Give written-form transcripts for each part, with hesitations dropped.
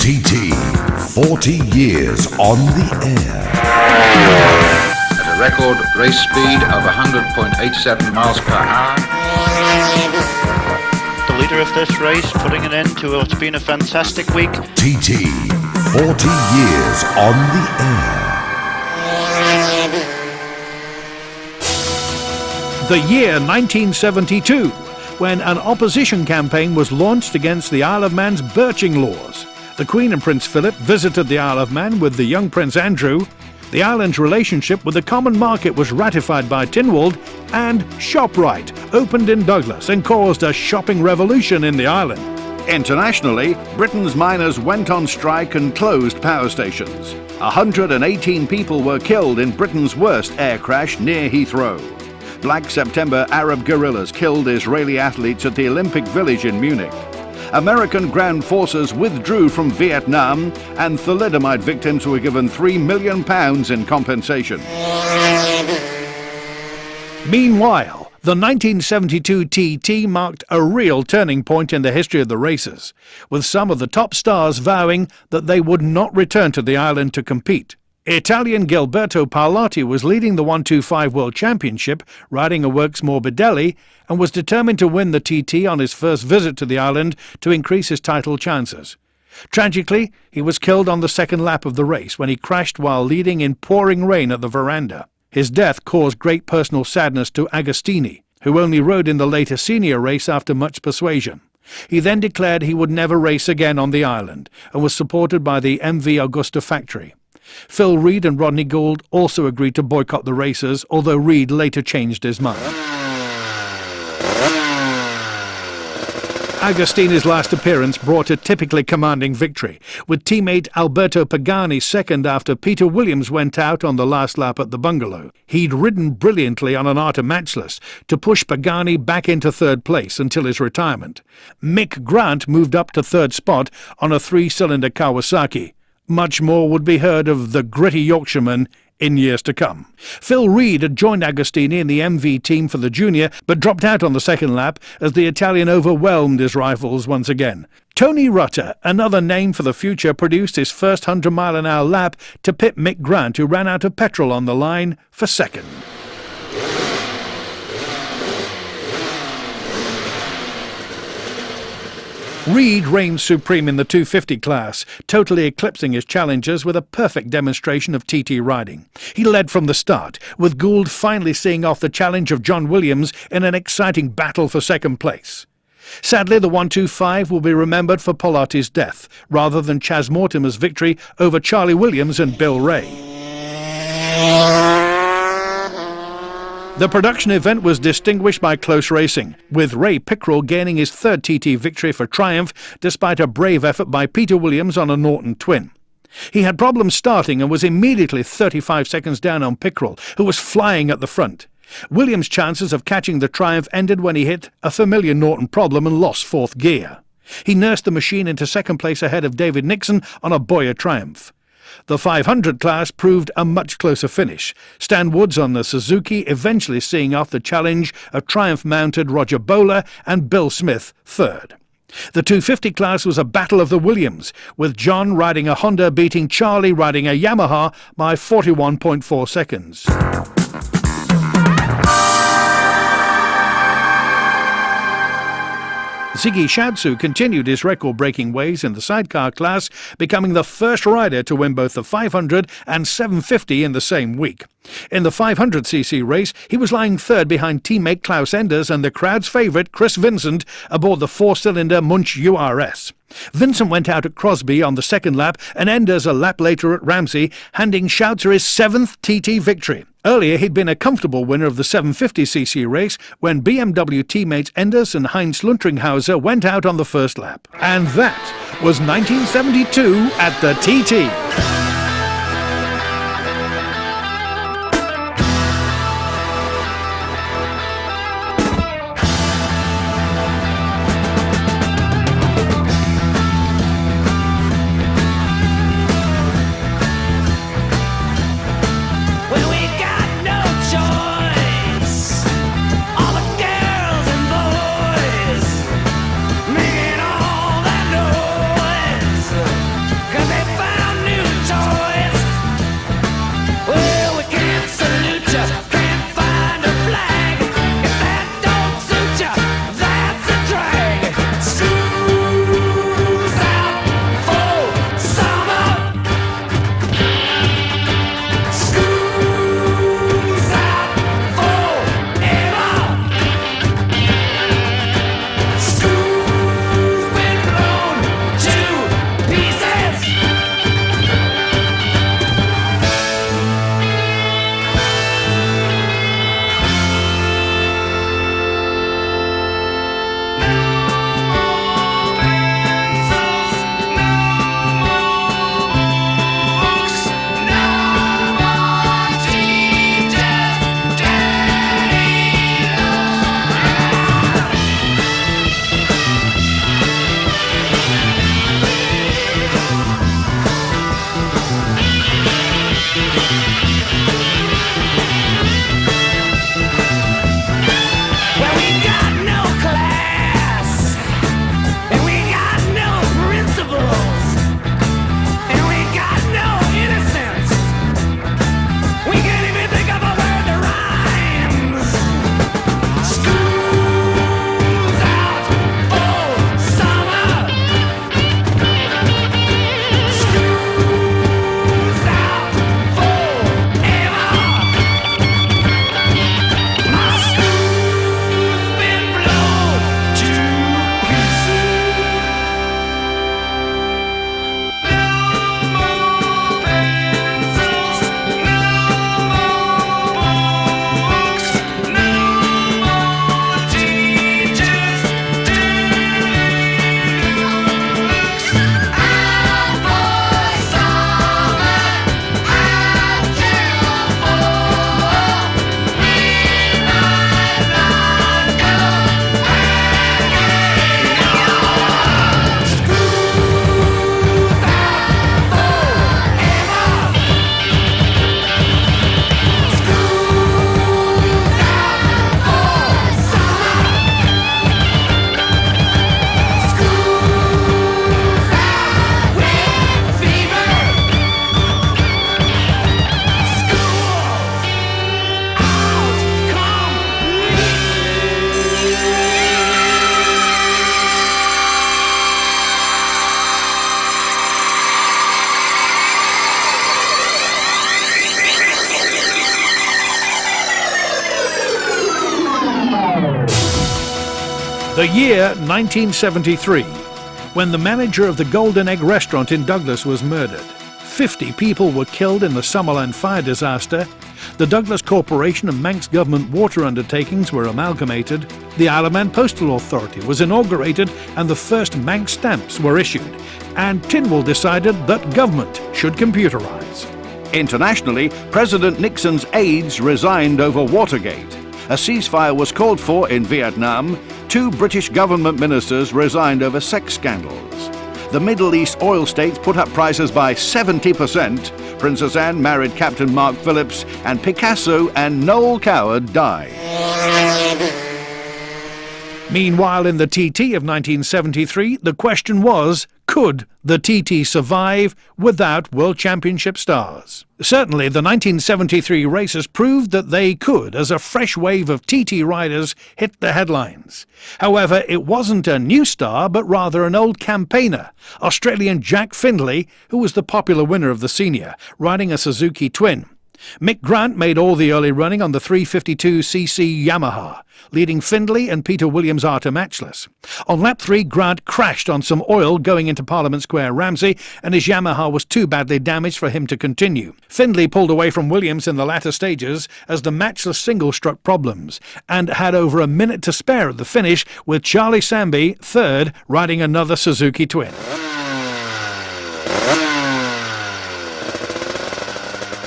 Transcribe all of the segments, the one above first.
TT, 40 years on the air. At a record race speed of 100.87 miles per hour. The leader of this race, putting an end to what's been a fantastic week. TT, 40 years on the air. The year 1972, when an opposition campaign was launched against the Isle of Man's birching laws. The Queen and Prince Philip visited the Isle of Man with the young Prince Andrew. The island's relationship with the common market was ratified by Tynwald, and ShopRite opened in Douglas and caused a shopping revolution in the island. Internationally, Britain's miners went on strike and closed power stations. 118 people were killed in Britain's worst air crash near Heathrow. Black September Arab guerrillas killed Israeli athletes at the Olympic Village in Munich. American ground forces withdrew from Vietnam, and thalidomide victims were given £3 million in compensation. Meanwhile, the 1972 TT marked a real turning point in the history of the races, with some of the top stars vowing that they would not return to the island to compete. Italian Gilberto Parlati was leading the 125 World Championship, riding a Works Morbidelli, and was determined to win the TT on his first visit to the island to increase his title chances. Tragically, he was killed on the second lap of the race when he crashed while leading in pouring rain at the veranda. His death caused great personal sadness to Agostini, who only rode in the later senior race after much persuasion. He then declared he would never race again on the island, and was supported by the MV Augusta factory. Phil Reed and Rodney Gould also agreed to boycott the races, although Reed later changed his mind. Agostini's last appearance brought a typically commanding victory, with teammate Alberto Pagani second after Peter Williams went out on the last lap at the bungalow. He'd ridden brilliantly on an Arta matchless to push Pagani back into third place until his retirement. Mick Grant moved up to third spot on a three-cylinder Kawasaki. Much more would be heard of the gritty Yorkshireman in years to come. Phil Reed had joined Agostini in the MV team for the junior, but dropped out on the second lap as the Italian overwhelmed his rivals once again. Tony Rutter, another name for the future, produced his first 100-mile-an-hour lap to pit Mick Grant, who ran out of petrol on the line, for second. Reed reigned supreme in the 250 class, totally eclipsing his challengers with a perfect demonstration of TT riding. He led from the start, with Gould finally seeing off the challenge of John Williams in an exciting battle for second place. Sadly, the 125 will be remembered for Parlati's death, rather than Chas Mortimer's victory over Charlie Williams and Bill Ray. The production event was distinguished by close racing, with Ray Pickrell gaining his third TT victory for Triumph despite a brave effort by Peter Williams on a Norton twin. He had problems starting and was immediately 35 seconds down on Pickrell, who was flying at the front. Williams' chances of catching the Triumph ended when he hit a familiar Norton problem and lost fourth gear. He nursed the machine into second place ahead of David Nixon on a Boyer Triumph. The 500 class proved a much closer finish, Stan Woods on the Suzuki eventually seeing off the challenge of Triumph-mounted Roger Bowler and Bill Smith third. The 250 class was a battle of the Williams, with John riding a Honda beating Charlie riding a Yamaha by 41.4 seconds. Ziggy Shatsu continued his record-breaking ways in the sidecar class, becoming the first rider to win both the 500 and 750 in the same week. In the 500cc race, he was lying third behind teammate Klaus Enders and the crowd's favourite Chris Vincent aboard the four-cylinder Munch URS. Vincent went out at Crosby on the second lap and Enders a lap later at Ramsey, handing Schautzer his seventh TT victory. Earlier, he'd been a comfortable winner of the 750cc race when BMW teammates Enders and Heinz Luntringhauser went out on the first lap. And that was 1972 at the TT. The year 1973, when the manager of the Golden Egg restaurant in Douglas was murdered. 50 people were killed in the Summerland fire disaster. The Douglas Corporation and Manx government water undertakings were amalgamated. The Isle of Man Postal Authority was inaugurated and the first Manx stamps were issued. And Tynwald decided that government should computerise. Internationally, President Nixon's aides resigned over Watergate. A ceasefire was called for in Vietnam. 2 British government ministers resigned over sex scandals. The Middle East oil states put up prices by 70%. Princess Anne married Captain Mark Phillips, and Picasso and Noel Coward died. Meanwhile, in the TT of 1973, the question was, could the TT survive without World Championship stars? Certainly, the 1973 races proved that they could, as a fresh wave of TT riders hit the headlines. However, it wasn't a new star, but rather an old campaigner, Australian Jack Findlay, who was the popular winner of the senior, riding a Suzuki Twin. Mick Grant made all the early running on the 352cc Yamaha, leading Findlay and Peter Williams are matchless. On lap 3, Grant crashed on some oil going into Parliament Square Ramsey, and his Yamaha was too badly damaged for him to continue. Findlay pulled away from Williams in the latter stages as the matchless single struck problems, and had over a minute to spare at the finish, with Charlie Samby, third, riding another Suzuki Twin.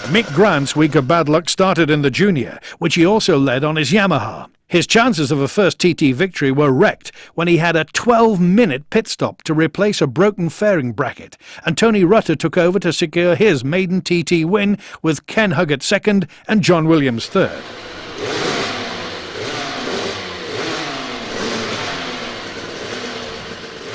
Mick Grant's week of bad luck started in the junior, which he also led on his Yamaha. His chances of a first TT victory were wrecked when he had a 12-minute pit stop to replace a broken fairing bracket, and Tony Rutter took over to secure his maiden TT win, with Ken Huggett second and John Williams third.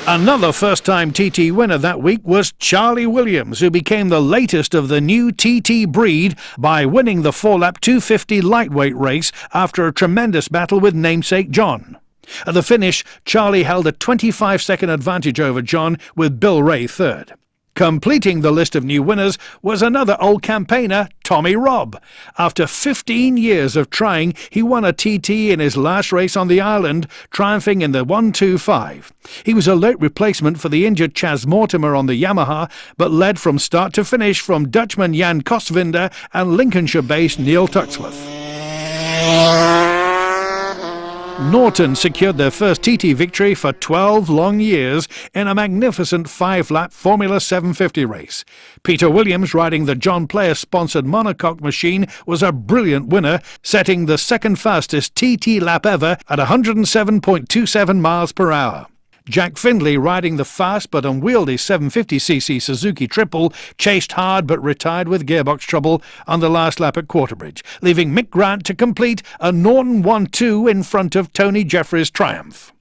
Another first-time TT winner that week was Charlie Williams, who became the latest of the new TT breed by winning the 4-lap 250 lightweight race after a tremendous battle with namesake John. At the finish, Charlie held a 25-second advantage over John, with Bill Ray third. Completing the list of new winners was another old campaigner, Tommy Robb. After 15 years of trying, he won a TT in his last race on the island, triumphing in the 125. He was a late replacement for the injured Chas Mortimer on the Yamaha, but led from start to finish from Dutchman Jan Kostvinder and Lincolnshire-based Neil Tuxworth. Norton secured their first TT victory for 12 long years in a magnificent 5-lap Formula 750 race. Peter Williams, riding the John Player-sponsored monocoque machine, was a brilliant winner, setting the second fastest TT lap ever at 107.27 miles per hour. Jack Findlay, riding the fast but unwieldy 750cc Suzuki Triple, chased hard but retired with gearbox trouble on the last lap at Quarterbridge, leaving Mick Grant to complete a Norton 1-2 in front of Tony Jeffries' Triumph.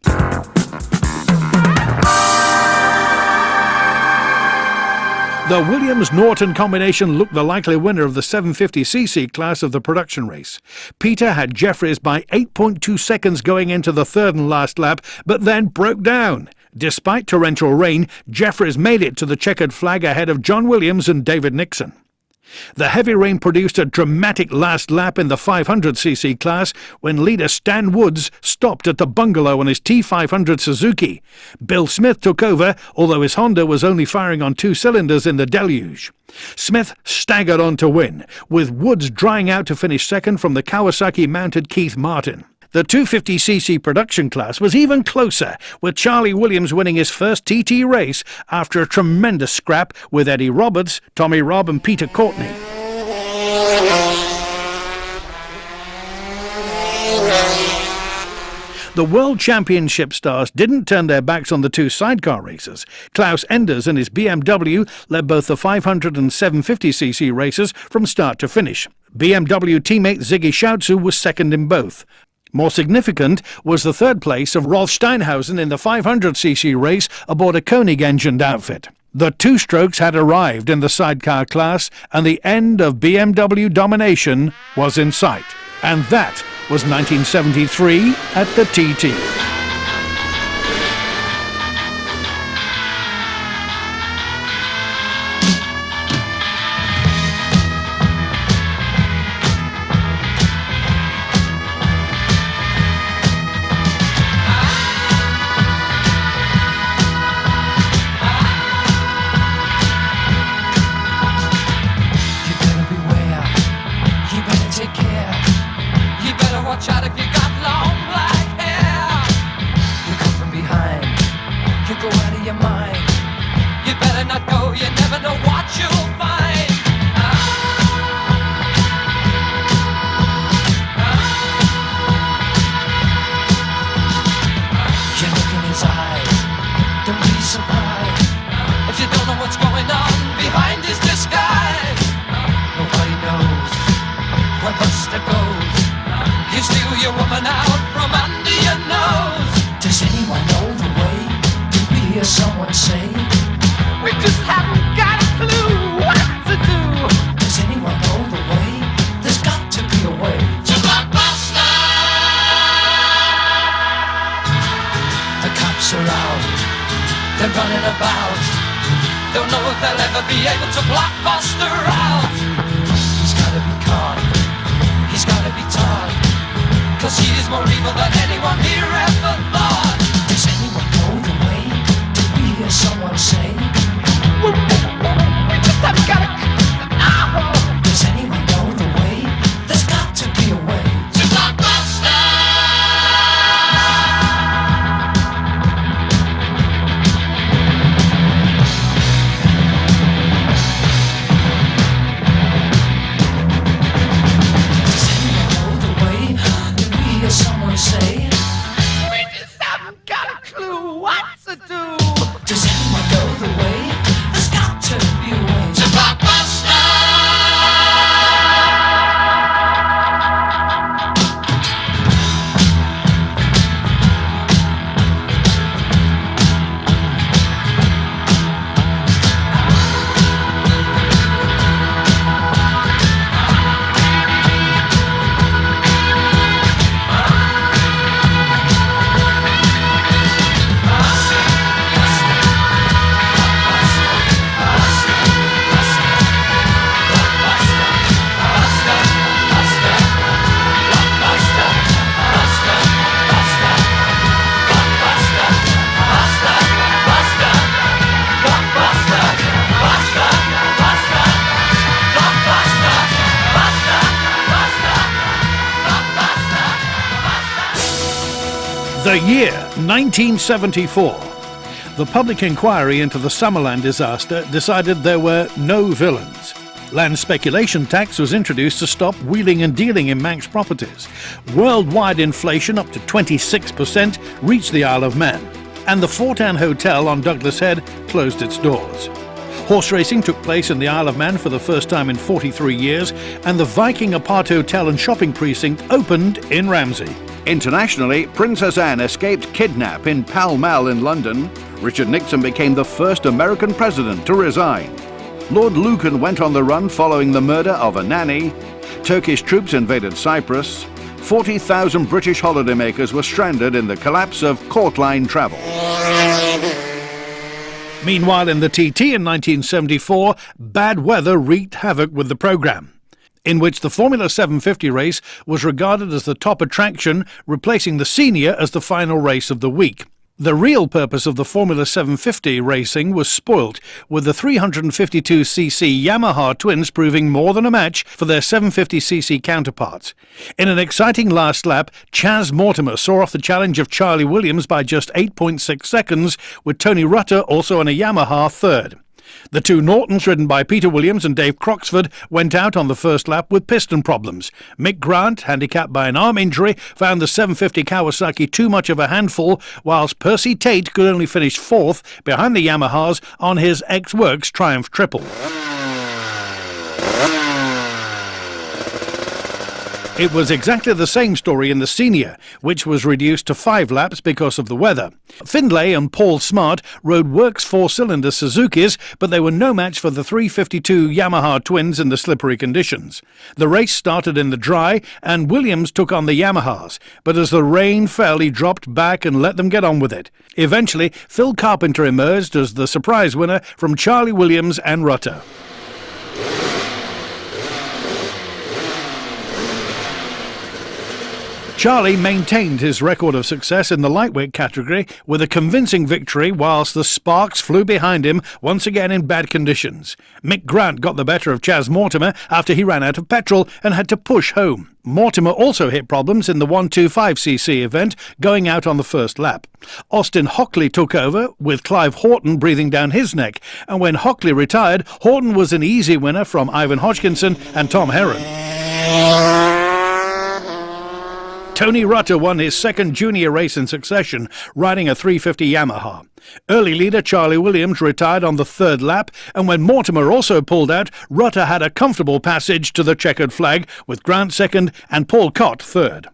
The Williams-Norton combination looked the likely winner of the 750cc class of the production race. Peter had Jeffries by 8.2 seconds going into the third and last lap, but then broke down. Despite torrential rain, Jeffries made it to the checkered flag ahead of John Williams and David Nixon. The heavy rain produced a dramatic last lap in the 500cc class when leader Stan Woods stopped at the bungalow on his T500 Suzuki. Bill Smith took over, although his Honda was only firing on 2 cylinders in the deluge. Smith staggered on to win, with Woods drying out to finish second from the Kawasaki-mounted Keith Martin. The 250cc production class was even closer, with Charlie Williams winning his first TT race after a tremendous scrap with Eddie Roberts, Tommy Robb and Peter Courtney. The World Championship stars didn't turn their backs on the 2 sidecar races. Klaus Enders and his BMW led both the 500 and 750cc races from start to finish. BMW teammate Ziggy Schautzu was second in both. More significant was the third place of Rolf Steinhausen in the 500cc race aboard a Koenig-engined outfit. The 2-strokes had arrived in the sidecar class, and the end of BMW domination was in sight. And that was 1973 at the TT. of your mind. You better not go, you never know what you'll find. You look in his eyes, don't be surprised if you don't know what's going on behind his disguise. Nobody knows where Buster goes. You steal your woman out from under your nose. Does anyone know the way? Did we hear someone say? We just haven't got a clue what to do. Does anyone know the way? There's got to be a way to Blockbuster. The cops are out, they're running about. Don't know if they'll ever be able to block Buster out. He's gotta be caught, he's gotta be taught, 'cause he is more evil than anyone here ever thought. Does anyone know the way? Did we hear someone say? We just haven't got it. Does anyone know the way? There's got to be a way to Blockbuster. Does anyone know the way? Did we hear someone say? We just haven't got a clue what to do. Does anyone know the way? There's got to be a way to Blockbuster. The year 1974. The public inquiry into the Summerland disaster decided there were no villains. Land speculation tax was introduced to stop wheeling and dealing in Manx properties. Worldwide inflation, up to 26%, reached the Isle of Man. And the Fortan Hotel on Douglas Head closed its doors. Horse racing took place in the Isle of Man for the first time in 43 years, and the Viking Apart Hotel and Shopping Precinct opened in Ramsey. Internationally, Princess Anne escaped kidnap in Pall Mall in London. Richard Nixon became the first American president to resign. Lord Lucan went on the run following the murder of a nanny. Turkish troops invaded Cyprus. 40,000 British holidaymakers were stranded in the collapse of Courtline travel. Meanwhile, in the TT in 1974, bad weather wreaked havoc with the programme, in which the Formula 750 race was regarded as the top attraction, replacing the Senior as the final race of the week. The real purpose of the Formula 750 racing was spoilt, with the 352cc Yamaha twins proving more than a match for their 750cc counterparts. In an exciting last lap, Chas Mortimer saw off the challenge of Charlie Williams by just 8.6 seconds, with Tony Rutter also on a Yamaha third. The two Nortons, ridden by Peter Williams and Dave Croxford, went out on the first lap with piston problems. Mick Grant, handicapped by an arm injury, found the 750 Kawasaki too much of a handful, whilst Percy Tate could only finish fourth behind the Yamahas on his X-Works Triumph Triple. It was exactly the same story in the Senior, which was reduced to 5 laps because of the weather. Findlay and Paul Smart rode Works 4-cylinder Suzukis, but they were no match for the 352 Yamaha twins in the slippery conditions. The race started in the dry, and Williams took on the Yamahas, but as the rain fell, he dropped back and let them get on with it. Eventually, Phil Carpenter emerged as the surprise winner from Charlie Williams and Rutter. Charlie maintained his record of success in the lightweight category with a convincing victory, whilst the Sparks flew behind him once again in bad conditions. Mick Grant got the better of Chas Mortimer after he ran out of petrol and had to push home. Mortimer also hit problems in the 125cc event, going out on the first lap. Austin Hockley took over, with Clive Horton breathing down his neck, and when Hockley retired, Horton was an easy winner from Ivan Hodgkinson and Tom Heron. Tony Rutter won his second junior race in succession, riding a 350 Yamaha. Early leader Charlie Williams retired on the third lap, and when Mortimer also pulled out, Rutter had a comfortable passage to the checkered flag, with Grant second and Paul Cott third.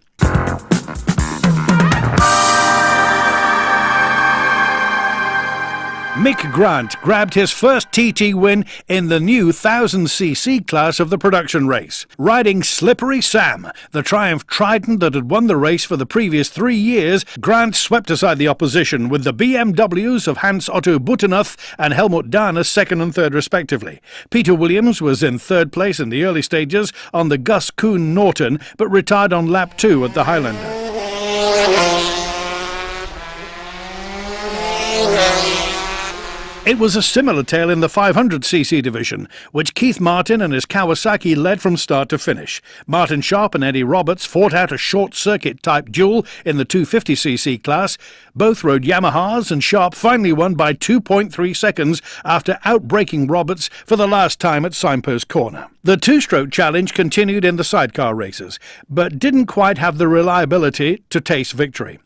Mick Grant grabbed his first TT win in the new 1000cc class of the production race. Riding Slippery Sam, the Triumph Trident that had won the race for the previous 3 years, Grant swept aside the opposition with the BMWs of Hans Otto Butenhoff and Helmut Dahner second and third respectively. Peter Williams was in third place in the early stages on the Gus Kuhn Norton, but retired on lap 2 at the Highlander. It was a similar tale in the 500cc division, which Keith Martin and his Kawasaki led from start to finish. Martin Sharp and Eddie Roberts fought out a short-circuit type duel in the 250cc class. Both rode Yamahas, and Sharp finally won by 2.3 seconds after outbraking Roberts for the last time at Signpost Corner. The two-stroke challenge continued in the sidecar races, but didn't quite have the reliability to taste victory.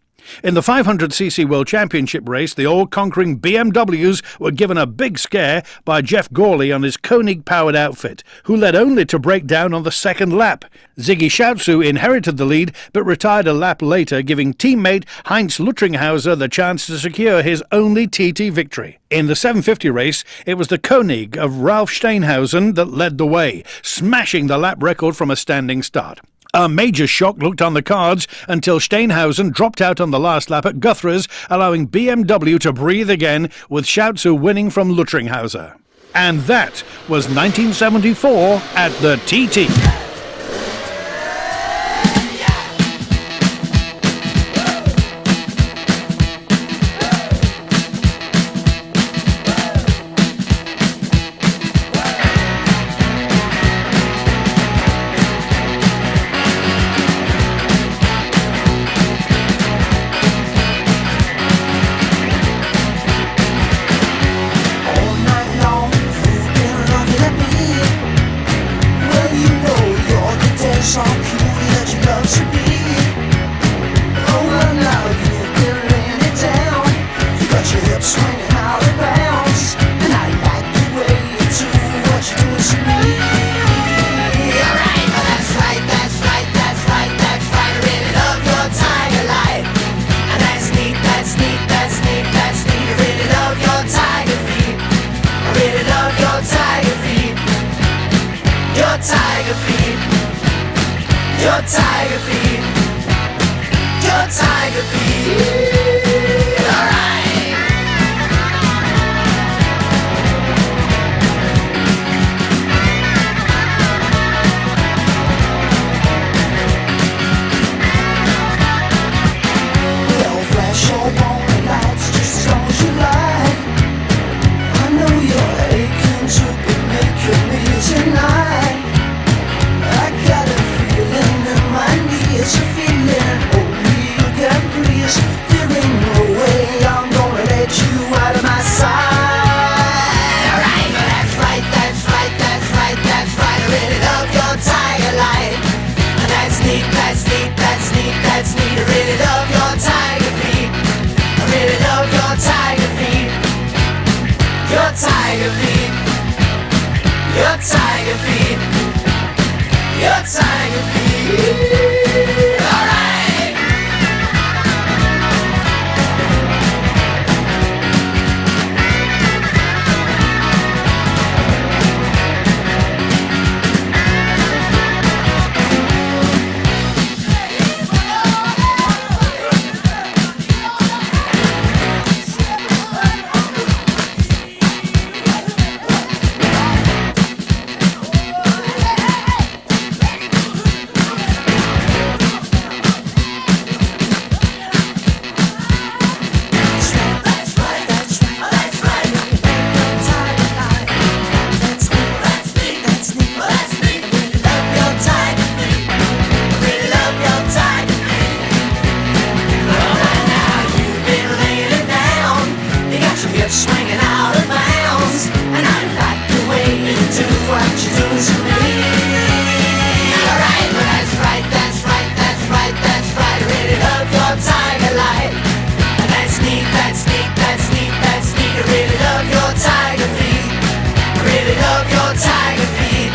In the 500cc World Championship race, the all-conquering BMWs were given a big scare by Jeff Gawley on his Koenig-powered outfit, who led only to break down on the second lap. Ziggy Schautzu inherited the lead, but retired a lap later, giving teammate Heinz Luttringhauser the chance to secure his only TT victory. In the 750 race, it was the Koenig of Ralf Steinhausen that led the way, smashing the lap record from a standing start. A major shock looked on the cards until Steinhausen dropped out on the last lap at Guthrie's, allowing BMW to breathe again, with Schautzu winning from Luttringhauser. And that was 1974 at the TT. swinging out of bounds, and I like the way you do what you do to me. Alright, well that's right, that's right, that's right, that's right. I really love your tiger light. That's neat, that's neat, that's neat, that's neat. I really love your tiger feet. I really love your tiger feet.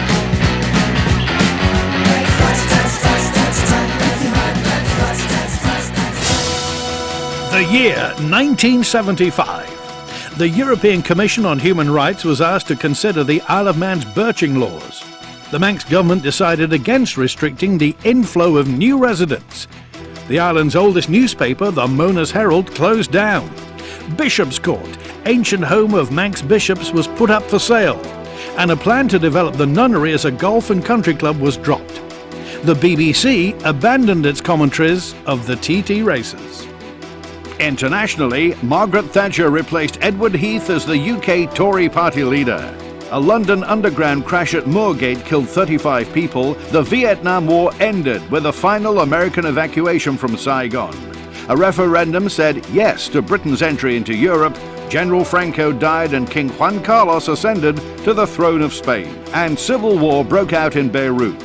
The year 1975. The European Commission on Human Rights was asked to consider the Isle of Man's birching laws. The Manx government decided against restricting the inflow of new residents. The island's oldest newspaper, the Mona's Herald, closed down. Bishop's Court, ancient home of Manx bishops, was put up for sale, and a plan to develop the nunnery as a golf and country club was dropped. The BBC abandoned its commentaries of the TT races. Internationally, Margaret Thatcher replaced Edward Heath as the UK Tory party leader. A London underground crash at Moorgate killed 35 people. The Vietnam War ended with a final American evacuation from Saigon. A referendum said yes to Britain's entry into Europe. General Franco died and King Juan Carlos ascended to the throne of Spain. And civil war broke out in Beirut.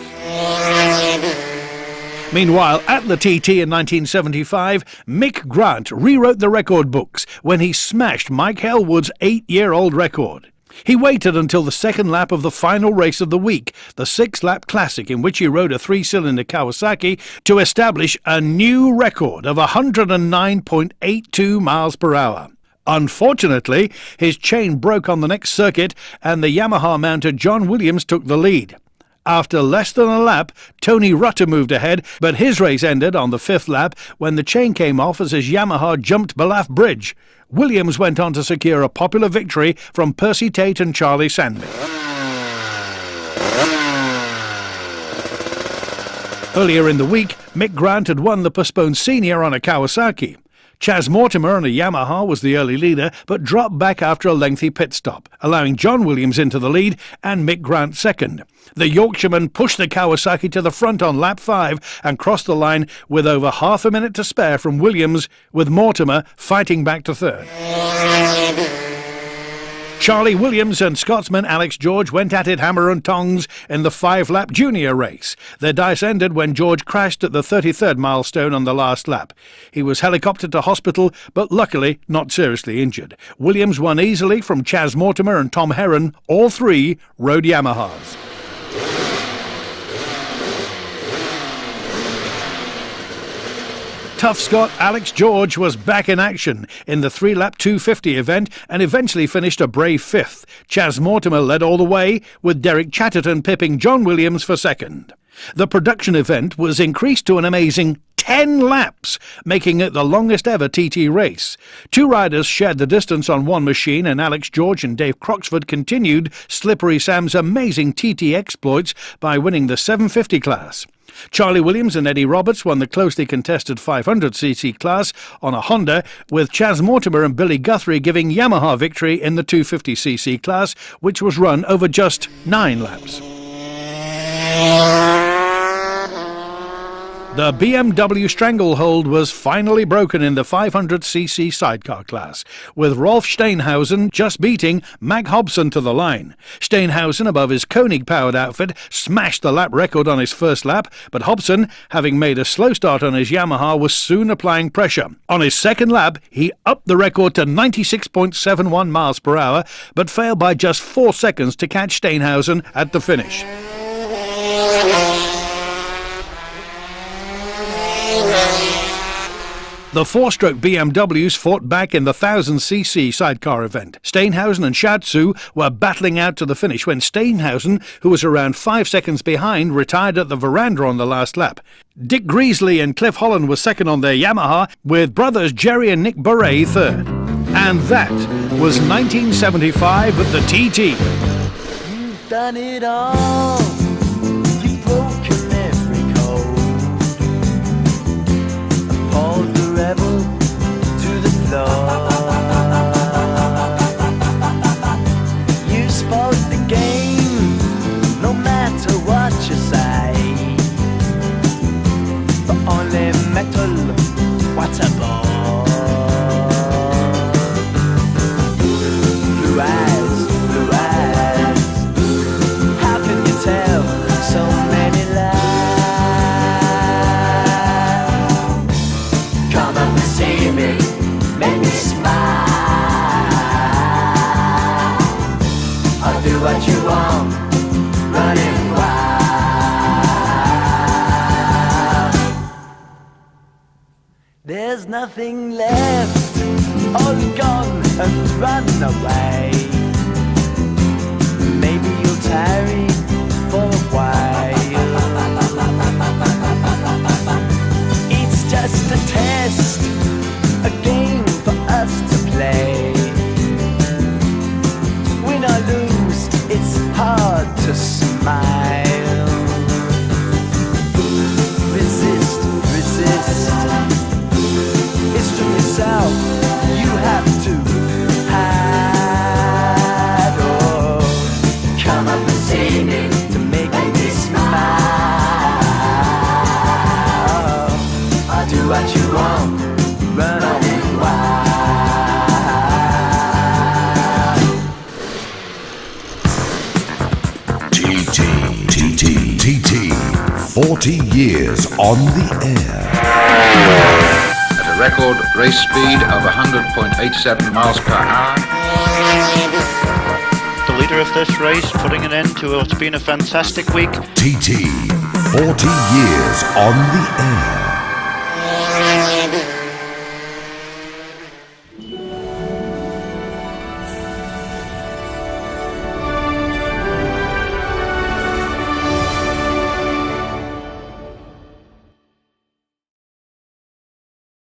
Meanwhile, at the TT in 1975, Mick Grant rewrote the record books when he smashed Mike Hellwood's 8-year-old record. He waited until the second lap of the final race of the week, the 6-lap classic in which he rode a 3-cylinder Kawasaki, to establish a new record of 109.82 miles per hour. Unfortunately, his chain broke on the next circuit and the Yamaha-mounted John Williams took the lead. After less than a lap, Tony Rutter moved ahead, but his race ended on the 5th lap when the chain came off as his Yamaha jumped Belaf Bridge. Williams went on to secure a popular victory from Percy Tate and Charlie Sandby. Earlier in the week, Mick Grant had won the postponed senior on a Kawasaki. Chas Mortimer on a Yamaha was the early leader, but dropped back after a lengthy pit stop, allowing John Williams into the lead and Mick Grant second. The Yorkshireman pushed the Kawasaki to the front on lap 5 and crossed the line with over half a minute to spare from Williams, with Mortimer fighting back to third. Charlie Williams and Scotsman Alex George went at it hammer and tongs in the 5-lap junior race. Their dice ended when George crashed at the 33rd milestone on the last lap. He was helicoptered to hospital, but luckily not seriously injured. Williams won easily from Chas Mortimer and Tom Heron. All three rode Yamahas. Tough Scot Alex George was back in action in the 3-lap 250 event and eventually finished a brave 5th. Chas Mortimer led all the way, with Derek Chatterton pipping John Williams for second. The production event was increased to an amazing 10 laps, making it the longest ever TT race. 2 riders shared the distance on one machine, and Alex George and Dave Croxford continued Slippery Sam's amazing TT exploits by winning the 750 class. Charlie Williams and Eddie Roberts won the closely contested 500cc class on a Honda, with Chas Mortimer and Billy Guthrie giving Yamaha victory in the 250cc class, which was run over just 9 laps. The BMW stranglehold was finally broken in the 500cc sidecar class, with Rolf Steinhausen just beating Mag Hobson to the line. Steinhausen, above his Koenig-powered outfit, smashed the lap record on his first lap, but Hobson, having made a slow start on his Yamaha, was soon applying pressure. On his second lap, he upped the record to 96.71 miles per hour, but failed by just 4 seconds to catch Steinhausen at the finish. The 4-stroke BMWs fought back in the 1000cc sidecar event. Steinhausen and Shatsu were battling out to the finish when Steinhausen, who was around 5 seconds behind, retired at the veranda on the last lap. Dick Greasley and Cliff Holland were second on their Yamaha, with brothers Jerry and Nick Beret third. And that was 1975 at the TT. You've done it all. You've broken every code. Appalled the rebel to the floor. You spoke the game, no matter what you say. But only metal, what a bore. what you want, running wild. There's nothing left, all gone and run away. Maybe you'll tarry for a while. It's just a test, a game for us to play. Win or lose, it's hard to smile. Resist, resist. It's to yourself you have to hide. Oh, come up and see me to make me smile. I'll do what you want, run on wild. TT, 40 years on the air. At a record race speed of 100.87 miles per hour. The leader of this race, putting an end to what's been a fantastic week. TT, 40 years on the air.